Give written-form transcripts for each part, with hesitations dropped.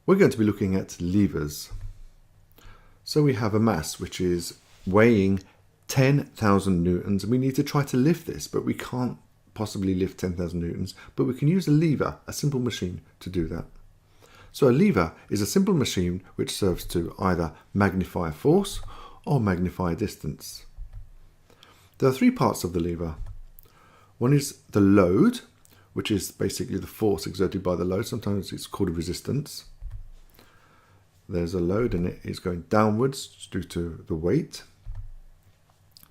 We're going to be looking at levers. So we have a mass which is weighing 10,000 newtons, and we need to try to lift this, but we can't possibly lift 10,000 newtons, but we can use a lever, a simple machine, to do that. So a lever is a simple machine which serves to either magnify a force or magnify a distance. There are three parts of the lever. One is the load, which is basically the force exerted by the load. Sometimes it's called a resistance. There's a load and it is going downwards due to the weight.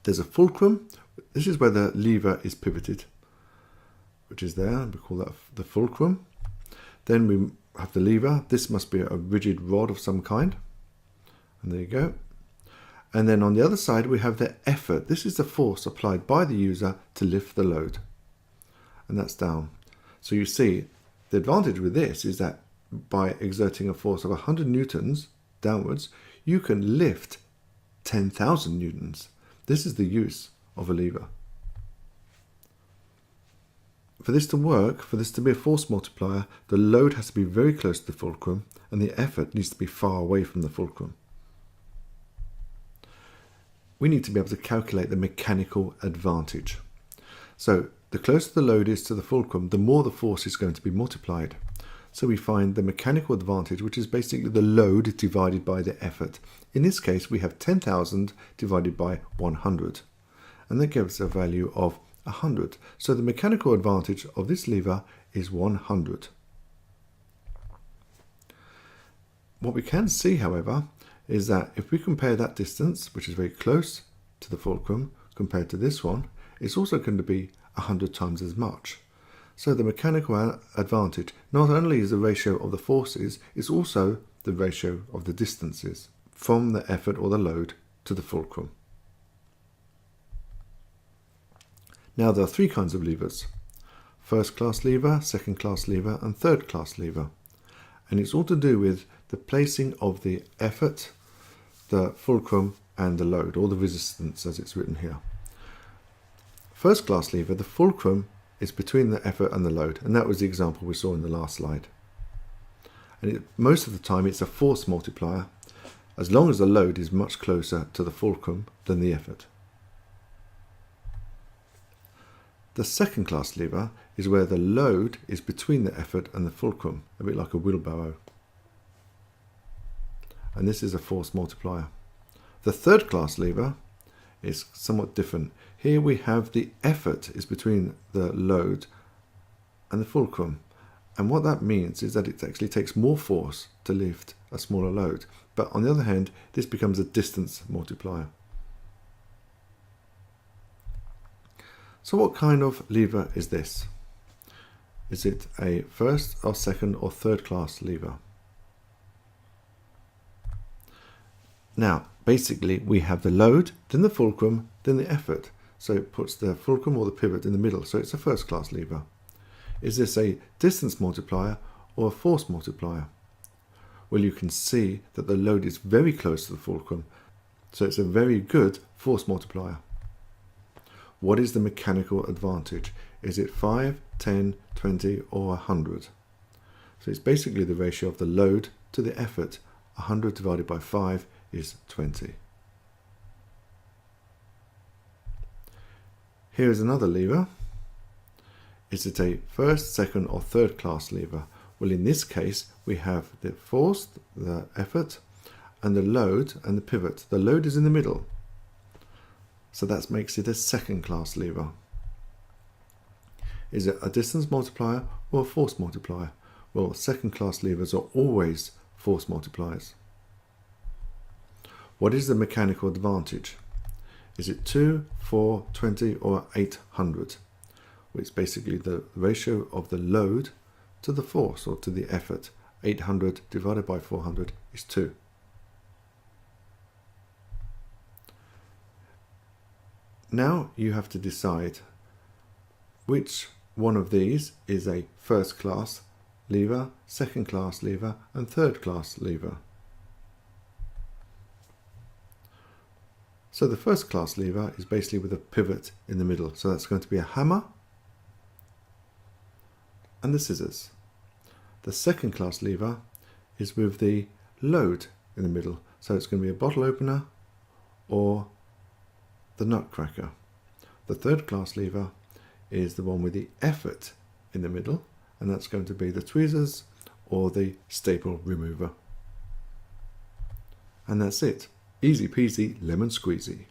There's a fulcrum. This is where the lever is pivoted, which is there. We call that the fulcrum. Then we have the lever. This must be a rigid rod of some kind. And there you go. And then on the other side we have the effort. This is the force applied by the user to lift the load. And that's down. So you see, the advantage with this is that by exerting a force of 100 newtons downwards, you can lift 10,000 newtons. This is the use of a lever. For this to work, for this to be a force multiplier, the load has to be very close to the fulcrum and the effort needs to be far away from the fulcrum. We need to be able to calculate the mechanical advantage. So the closer the load is to the fulcrum, the more the force is going to be multiplied. So we find the mechanical advantage, which is basically the load divided by the effort. In this case, we have 10,000 divided by 100. And that gives a value of 100. So the mechanical advantage of this lever is 100. What we can see, however, is that if we compare that distance, which is very close to the fulcrum, compared to this one, it's also going to be 100 times as much. So the mechanical advantage not only is the ratio of the forces, it's also the ratio of the distances from the effort or the load to the fulcrum. Now there are three kinds of levers: first class lever, second class lever and third class lever. And it's all to do with the placing of the effort, the fulcrum and the load, or the resistance as it's written here. First class lever, the fulcrum is between the effort and the load, and that was the example we saw in the last slide. And most of the time it's a force multiplier, as long as the load is much closer to the fulcrum than the effort. The second class lever is where the load is between the effort and the fulcrum, a bit like a wheelbarrow. And this is a force multiplier. The third class lever is somewhat different. Here we have the effort is between the load and the fulcrum. And what that means is that it actually takes more force to lift a smaller load. But on the other hand, this becomes a distance multiplier. So what kind of lever is this? Is it a first or second or third class lever? Now, basically we have the load, then the fulcrum, then the effort. So it puts the fulcrum or the pivot in the middle. So it's a first class lever. Is this a distance multiplier or a force multiplier? Well, you can see that the load is very close to the fulcrum. So it's a very good force multiplier. What is the mechanical advantage? Is it 5, 10, 20 or 100? So it's basically the ratio of the load to the effort. 100 divided by 5 is 20. Here is another lever. Is it a first, second or third class lever? Well, in this case we have the force, the effort and the load and the pivot. The load is in the middle. So that makes it a second class lever. Is it a distance multiplier or a force multiplier? Well, second class levers are always force multipliers. What is the mechanical advantage? Is it 2, 4, 20 or 800? Well, it's basically the ratio of the load to the force or to the effort. 800 divided by 400 is 2. Now you have to decide which one of these is a first class lever, second class lever and third class lever. So the first class lever is basically with a pivot in the middle. So that's going to be a hammer and the scissors. The second class lever is with the load in the middle. So it's going to be a bottle opener or the nutcracker. The third class lever is the one with the effort in the middle, and that's going to be the tweezers or the staple remover. And that's it. Easy peasy lemon squeezy.